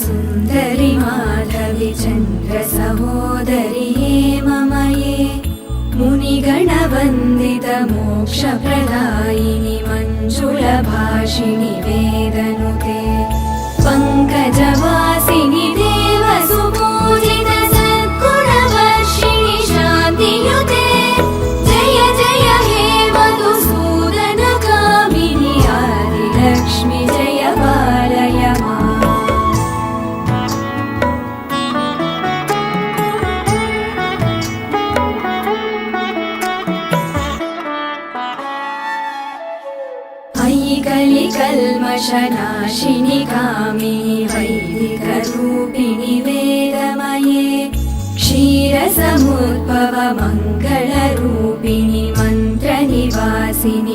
सुन्दरि माधवि चन्द्र सहोदरि हेममये मुनिगणवन्दित मोक्षप्रदायिनि मञ्जुलभाषिणि वेदनुते पङ्कजवासिनि देवसुपूजित सद्गुणवर्षिणि शान्तियुते जय जय हे मधुसूदनकामिनि आदिलक्ष्मि जय पालय माम्। कलिकल्मषनाशिनि कामिनि वैदिकरूपिणि वेदमये क्षीरसमुद्भव मङ्गलरूपिणि मन्त्रनिवासिनि